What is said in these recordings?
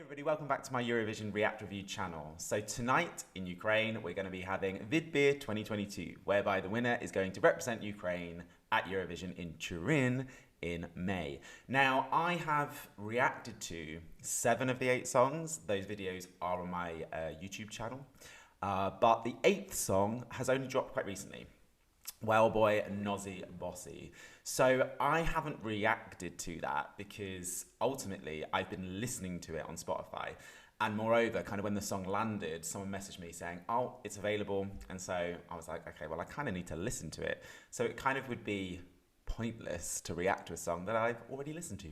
everybody, welcome back to my Eurovision React Review channel. So tonight in Ukraine, we're going to be having Vidbir 2022, whereby the winner is going to represent Ukraine at Eurovision in Turin in May. Now, I have reacted to 7 of the 8 songs. Those videos are on my YouTube channel. But the 8th song has only dropped quite recently. WellBoy, Nozzy, Bossy. So I haven't reacted to that because ultimately I've been listening to it on Spotify. And moreover, kind of when the song landed, someone messaged me saying, oh, it's available. And so I was like, okay, well, I kind of need to listen to it. So it kind of would be pointless to react to a song that I've already listened to.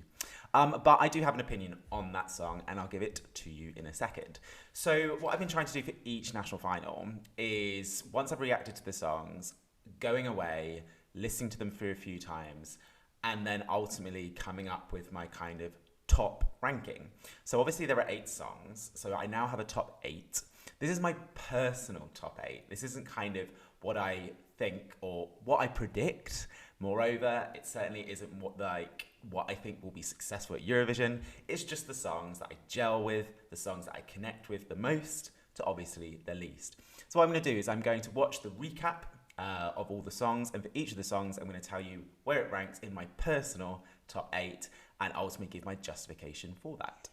But I do have an opinion on that song and I'll give it to you in a second. So what I've been trying to do for each national final is once I've reacted to the songs, going away, listening to them through a few times, and then ultimately coming up with my kind of top ranking. So obviously there are 8 songs, so I now have a top 8. This is my personal top 8. This isn't kind of what I think or what I predict. Moreover, it certainly isn't what I think will be successful at Eurovision. It's just the songs that I gel with, the songs that I connect with the most, to obviously the least. So what I'm going to do is I'm going to watch the recap of all the songs, and for each of the songs I'm going to tell you where it ranks in my personal top 8 and ultimately give my justification for that.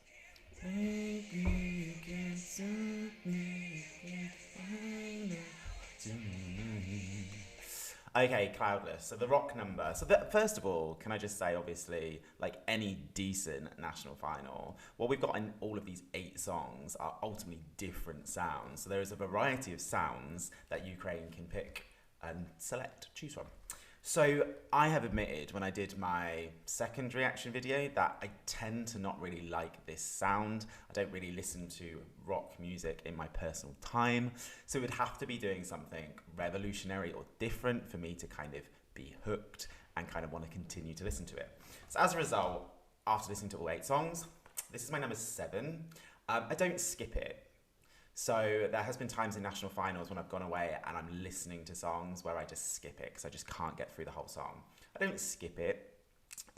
Okay, Cloudless, so the rock number. So first of all, can I just say, obviously, like any decent national final, what we've got in all of these 8 songs are ultimately different sounds. So there is a variety of sounds that Ukraine can pick and choose from. So I have admitted when I did my second reaction video that I tend to not really like this sound. I don't really listen to rock music in my personal time. So it would have to be doing something revolutionary or different for me to kind of be hooked and kind of want to continue to listen to it. So as a result, after listening to all 8 songs, this is my number 7. I don't skip it. So there has been times in national finals when I've gone away and I'm listening to songs where I just skip it because I just can't get through the whole song. I don't skip it.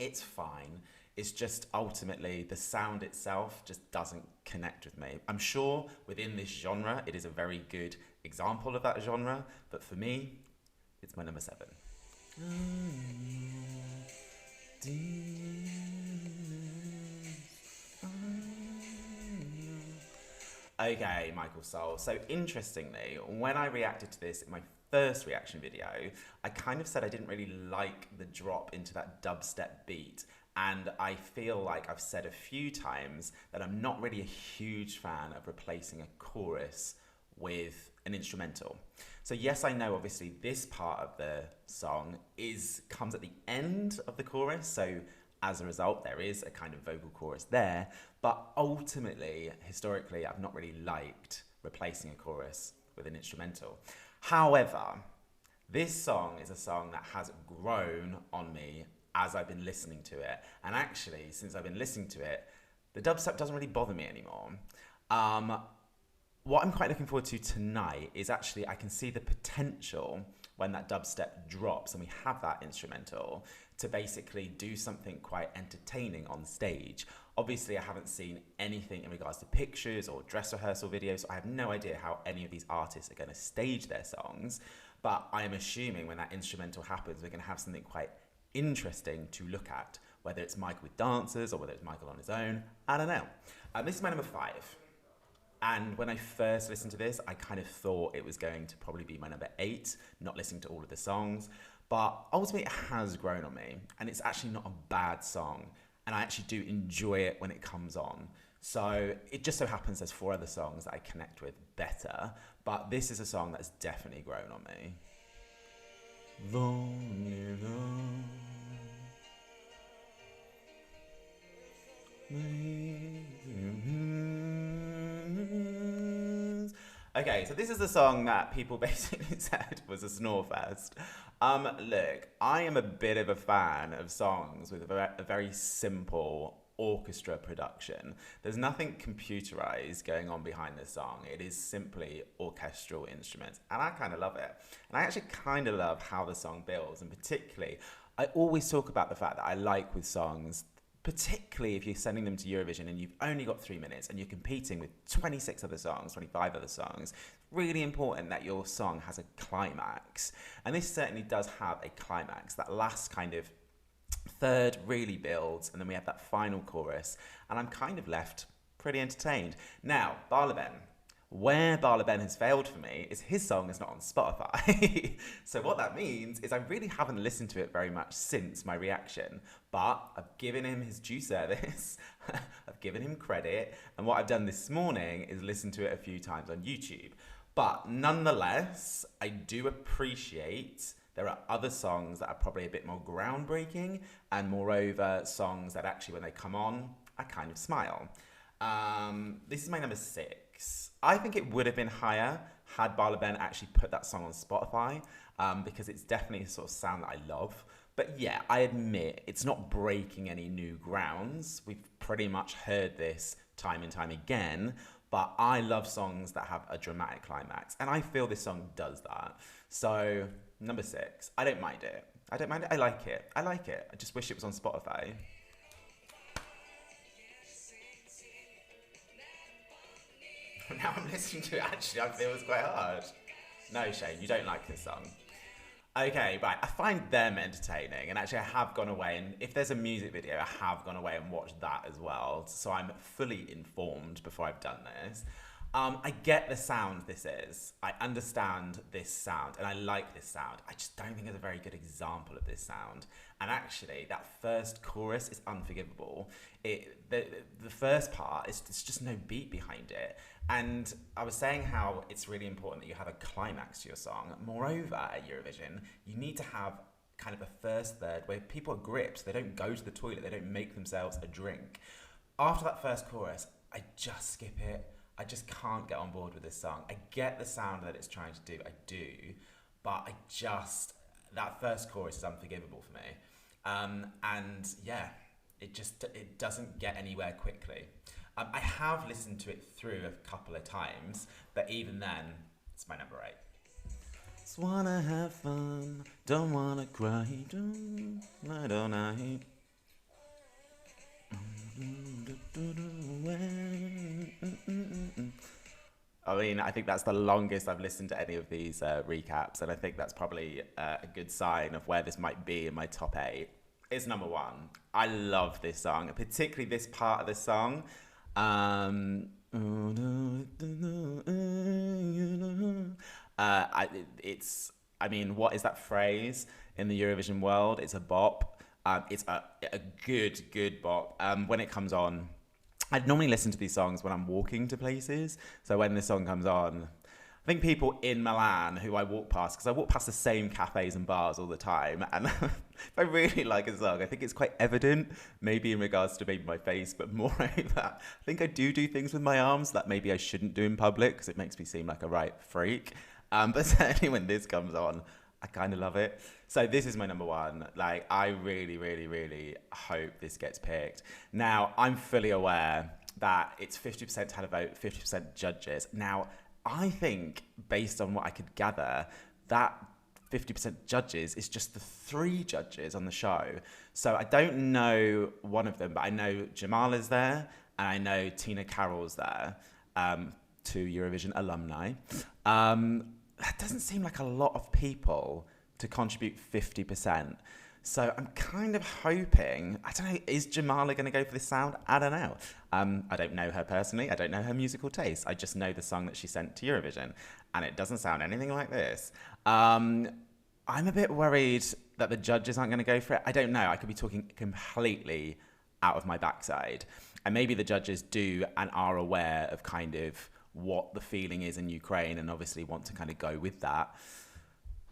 It's fine. It's just ultimately the sound itself just doesn't connect with me. I'm sure within this genre, it is a very good example of that genre. But for me, it's my number 7. Okay, Michael Soul. So interestingly, when I reacted to this in my first reaction video, I kind of said I didn't really like the drop into that dubstep beat. And I feel like I've said a few times that I'm not really a huge fan of replacing a chorus with an instrumental. So yes, I know obviously this part of the song comes at the end of the chorus. So as a result, there is a kind of vocal chorus there, but ultimately, historically, I've not really liked replacing a chorus with an instrumental. However, this song is a song that has grown on me as I've been listening to it. And actually, since I've been listening to it, the dubstep doesn't really bother me anymore. What I'm quite looking forward to tonight is actually I can see the potential when that dubstep drops and we have that instrumental to basically do something quite entertaining on stage. Obviously, I haven't seen anything in regards to pictures or dress rehearsal videos, so I have no idea how any of these artists are going to stage their songs, but I am assuming when that instrumental happens, we're going to have something quite interesting to look at, whether it's Michael with dancers or whether it's Michael on his own, I don't know. This is my number 5. And when I first listened to this, I kind of thought it was going to probably be my number 8, not listening to all of the songs. But ultimately, it has grown on me. And it's actually not a bad song. And I actually do enjoy it when it comes on. So it just so happens there's 4 other songs that I connect with better. But this is a song that's definitely grown on me. Lonely, Okay, so this is the song that people basically said was a snore fest. Look, I am a bit of a fan of songs with a very simple orchestra production. There's nothing computerized going on behind this song. It is simply orchestral instruments, and I kind of love it. And I actually kind of love how the song builds, and particularly, I always talk about the fact that I like with songs particularly if you're sending them to Eurovision and you've only got 3 minutes and you're competing with 26 other songs, 25 other songs. Really important that your song has a climax. And this certainly does have a climax. That last kind of third really builds, and then we have that final chorus, and I'm kind of left pretty entertained. Now, Barleben. Where Barleben has failed for me is his song is not on Spotify. So what that means is I really haven't listened to it very much since my reaction, but I've given him his due service, I've given him credit, and what I've done this morning is listen to it a few times on YouTube. But nonetheless, I do appreciate there are other songs that are probably a bit more groundbreaking, and moreover, songs that actually when they come on, I kind of smile. This is my number 6. I think it would have been higher had Barleben actually put that song on Spotify, because it's definitely a sort of sound that I love. But yeah, I admit it's not breaking any new grounds. We've pretty much heard this time and time again, but I love songs that have a dramatic climax, and I feel this song does that. So, number 6, I don't mind it. I don't mind it, I like it. I like it. I just wish it was on Spotify. Now I'm listening to it, actually, I feel it's quite hard. No, Shane, you don't like this song. Okay, right, I find them entertaining, and actually I have gone away, and if there's a music video, I have gone away and watched that as well, so I'm fully informed before I've done this. I get the sound this is. I understand this sound, and I like this sound. I just don't think it's a very good example of this sound. And actually, that first chorus is unforgivable. The first part, there's just no beat behind it. And I was saying how it's really important that you have a climax to your song. Moreover, at Eurovision, you need to have kind of a first third where people are gripped. They don't go to the toilet. They don't make themselves a drink. After that first chorus, I just skip it. I just can't get on board with this song. I get the sound that it's trying to do, I do, but that first chorus is unforgivable for me. And yeah, it doesn't get anywhere quickly. I have listened to it through a couple of times, but even then, it's my number 8. Just wanna have fun, don't wanna cry, I don't. I mean, I think that's the longest I've listened to any of these recaps, and I think that's probably a good sign of where this might be in my top 8. It's number 1. I love this song, particularly this part of the song. I mean, what is that phrase in the Eurovision world? It's a bop. It's a good bop. When it comes on, I'd normally listen to these songs when I'm walking to places. So when this song comes on, I think people in Milan who I walk past, because I walk past the same cafes and bars all the time, and if I really like a song, I think it's quite evident, maybe in regards to maybe my face, but moreover, I think I do things with my arms that maybe I shouldn't do in public, because it makes me seem like a right freak. But certainly when this comes on, I kind of love it. So this is my number 1. Like, I really, really, really hope this gets picked. Now, I'm fully aware that it's 50% televote, 50% judges. Now, I think, based on what I could gather, that 50% judges is just the 3 judges on the show. So I don't know one of them, but I know Jamala's there, and I know Tina Carroll's there, 2 Eurovision alumni. That doesn't seem like a lot of people to contribute 50%. So I'm kind of hoping, I don't know, is Jamala going to go for this sound? I don't know. I don't know her personally. I don't know her musical taste. I just know the song that she sent to Eurovision, and it doesn't sound anything like this. I'm a bit worried that the judges aren't going to go for it. I don't know. I could be talking completely out of my backside. And maybe the judges do and are aware of kind of what the feeling is in Ukraine and obviously want to kind of go with that.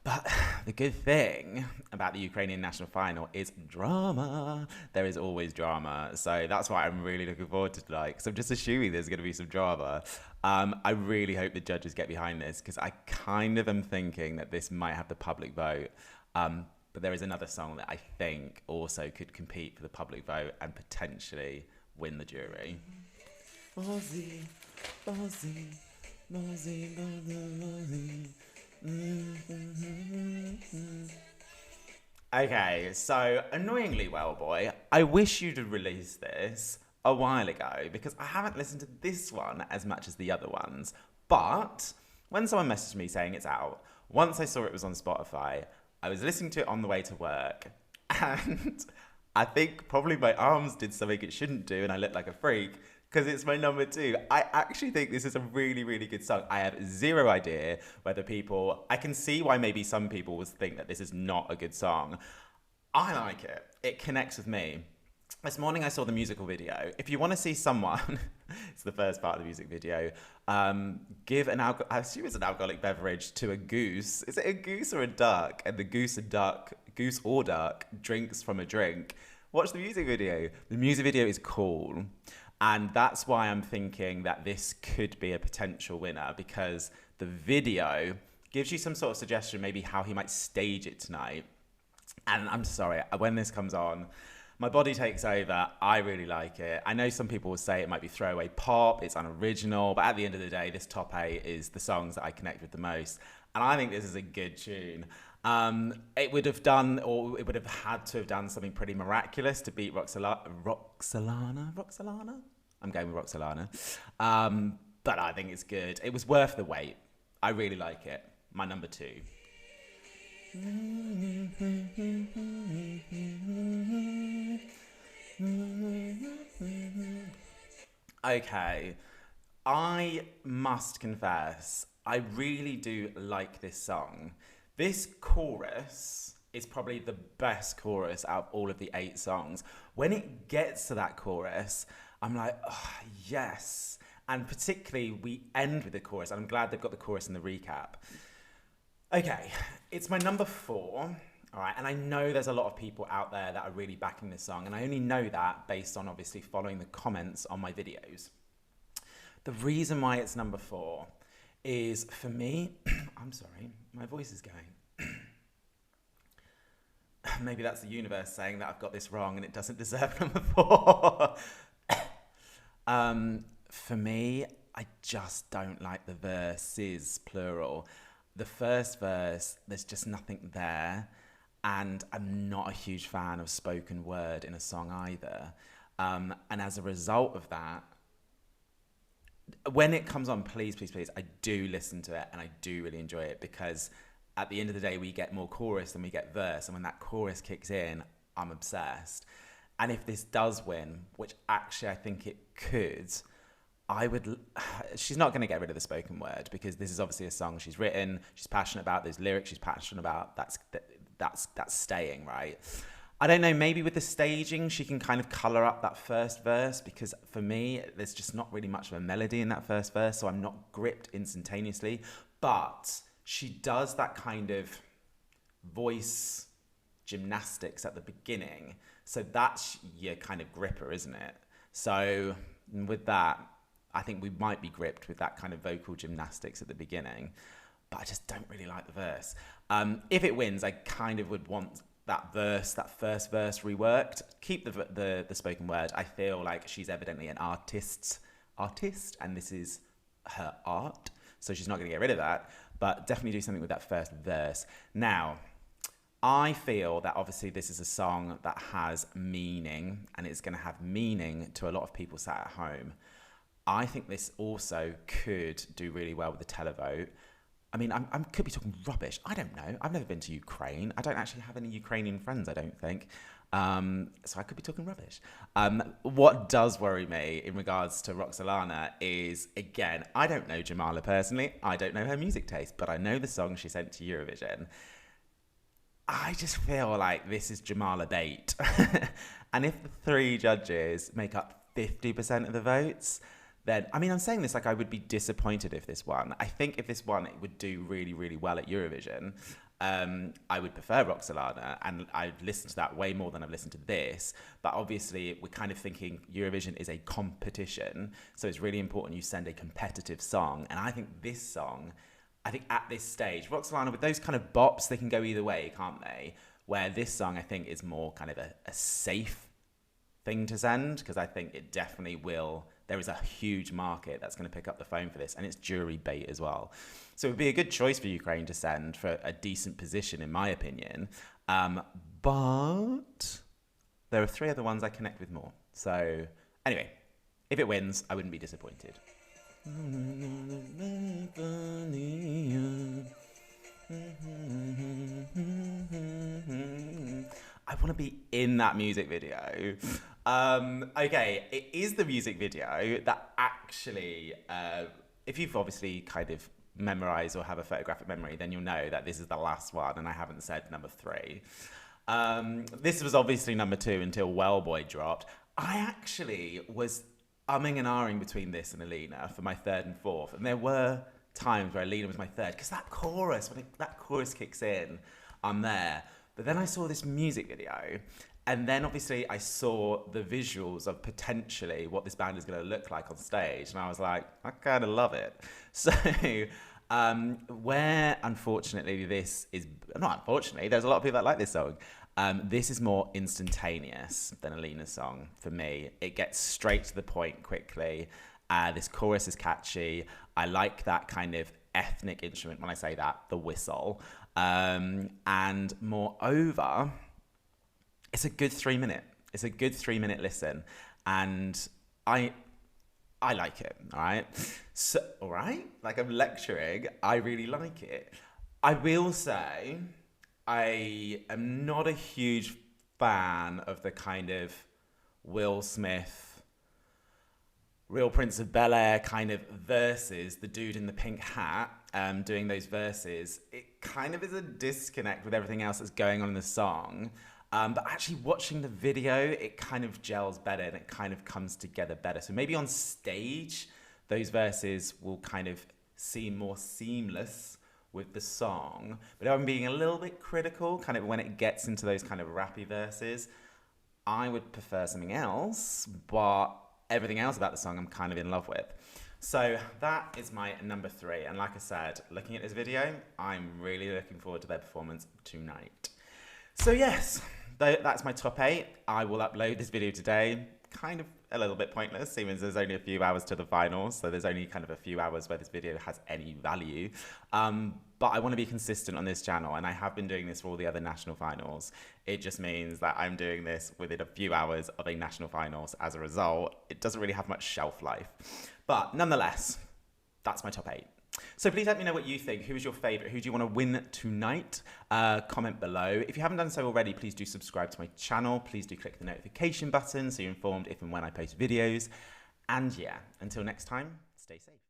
But the good thing about the Ukrainian national final is drama. There is always drama. So that's why I'm really looking forward to tonight, because I'm just assuming there's going to be some drama. I really hope the judges get behind this, because I kind of am thinking that this might have the public vote. But there is another song that I think also could compete for the public vote and potentially win the jury. Bossy, bossy, bossy, bossy, bossy. Okay, so annoyingly, WellBoy, I wish you'd have released this a while ago because I haven't listened to this one as much as the other ones. But when someone messaged me saying it's out, once I saw it was on Spotify, I was listening to it on the way to work, and I think probably my arms did something it shouldn't do, and I looked like a freak because it's my number two. I actually think this is a really, really good song. I have zero idea whether people... I can see why maybe some people would think that this is not a good song. I like it. It connects with me. This morning I saw the musical video. If you want to see someone, it's the first part of the music video, give an I assume it's an alcoholic beverage to a goose. Is it a goose or a duck? And the goose or duck drinks from a drink. Watch the music video. The music video is cool. And that's why I'm thinking that this could be a potential winner, because the video gives you some sort of suggestion, maybe how he might stage it tonight. And I'm sorry, when this comes on, my body takes over. I really like it. I know some people will say it might be throwaway pop, it's unoriginal, but at the end of the day, this top 8 is the songs that I connect with the most. And I think this is a good tune. It would have done, or it would have had to have done something pretty miraculous to beat Roxolana? I'm going with Roxolana. But I think it's good. It was worth the wait. I really like it. My number 2. Okay, I must confess, I really do like this song. This chorus is probably the best chorus out of all of the 8 songs. When it gets to that chorus, I'm like, oh, yes. And particularly, we end with the chorus, and I'm glad they've got the chorus in the recap. Okay, it's my number 4, all right, and I know there's a lot of people out there that are really backing this song, and I only know that based on obviously following the comments on my videos. The reason why it's number 4 is, for me, I'm sorry, my voice is going. Maybe that's the universe saying that I've got this wrong and it doesn't deserve number 4. For me, I just don't like the verses, plural. The first verse, there's just nothing there. And I'm not a huge fan of spoken word in a song either. And as a result of that, when it comes on, please, please, please, I do listen to it and I do really enjoy it, because at the end of the day, we get more chorus than we get verse. And when that chorus kicks in, I'm obsessed. And if this does win, which actually I think it could, she's not going to get rid of the spoken word, because this is obviously a song she's written, she's passionate about, there's lyrics she's passionate about, that's staying, right? I don't know, maybe with the staging, she can kind of colour up that first verse, because for me, there's just not really much of a melody in that first verse, so I'm not gripped instantaneously. But she does that kind of voice gymnastics at the beginning, so that's your kind of gripper, isn't it? So with that, I think we might be gripped with that kind of vocal gymnastics at the beginning, but I just don't really like the verse. If it wins, I kind of would want that first verse reworked. Keep the spoken word. I feel like she's evidently an artist, and this is her art, so she's not going to get rid of that, but definitely do something with that first verse. Now, I feel that obviously this is a song that has meaning, and it's going to have meaning to a lot of people sat at home. I think this also could do really well with the televote. I mean, I could be talking rubbish. I don't know. I've never been to Ukraine. I don't actually have any Ukrainian friends, I don't think. So I could be talking rubbish. What does worry me in regards to Roxolana is, again, I don't know Jamala personally. I don't know her music taste, but I know the song she sent to Eurovision. I just feel like this is Jamala bait. And if the 3 judges make up 50% of the votes, then, I mean, I'm saying this like I would be disappointed if this won. I think if this won, it would do really, really well at Eurovision. I would prefer Roxolana, and I've listened to that way more than I've listened to this. But obviously, we're kind of thinking Eurovision is a competition, so it's really important you send a competitive song. And I think this song, at this stage, Roxolana, with those kind of bops, they can go either way, can't they? Where this song, I think, is more kind of a safe thing to send, because I think it definitely will. There is a huge market that's going to pick up the phone for this, and it's jury bait as well. So it would be a good choice for Ukraine to send for a decent position, in my opinion. But there are 3 other ones I connect with more. So anyway, if it wins, I wouldn't be disappointed. I want to be in that music video. Okay, it is the music video that actually, if you've obviously kind of memorized or have a photographic memory, then you'll know that this is the last one and I haven't said number 3. This was obviously number 2 until WellBoy dropped. I actually was umming and ahhing between this and Alina for my 3rd and 4th, and there were times where Alina was my 3rd, because that chorus, when that chorus kicks in, I'm there. But then I saw this music video, and then obviously I saw the visuals of potentially what this band is going to look like on stage, and I was like, I kind of love it. So where unfortunately this is, not unfortunately, there's a lot of people that like this song. This is more instantaneous than Alina's song for me. It gets straight to the point quickly. This chorus is catchy. I like that kind of ethnic instrument, when I say that, the whistle. And moreover, it's a good 3 minute. It's a good 3 minute listen. And I like it, all right? So, all right? Like I'm lecturing. I really like it. I will say I am not a huge fan of the kind of Will Smith, Real Prince of Bel-Air kind of verses, the dude in the pink hat doing those verses. It kind of is a disconnect with everything else that's going on in the song. But actually watching the video, it kind of gels better and it kind of comes together better. So maybe on stage, those verses will kind of seem more seamless with the song. But I'm being a little bit critical, kind of when it gets into those kind of rappy verses, I would prefer something else, but everything else about the song I'm kind of in love with. So that is my number 3. And like I said, looking at this video, I'm really looking forward to their performance tonight. So yes, that's my top 8. I will upload this video today. Kind of a little bit pointless, seeing as there's only a few hours to the finals, so there's only kind of a few hours where this video has any value. But I want to be consistent on this channel, and I have been doing this for all the other national finals. It just means that I'm doing this within a few hours of a national finals. As a result, it doesn't really have much shelf life. But nonetheless, that's my top 8. So please let me know what you think. Who is your favourite? Who do you want to win tonight? Comment below. If you haven't done so already, please do subscribe to my channel. Please do click the notification button so you're informed if and when I post videos. And yeah, until next time, stay safe.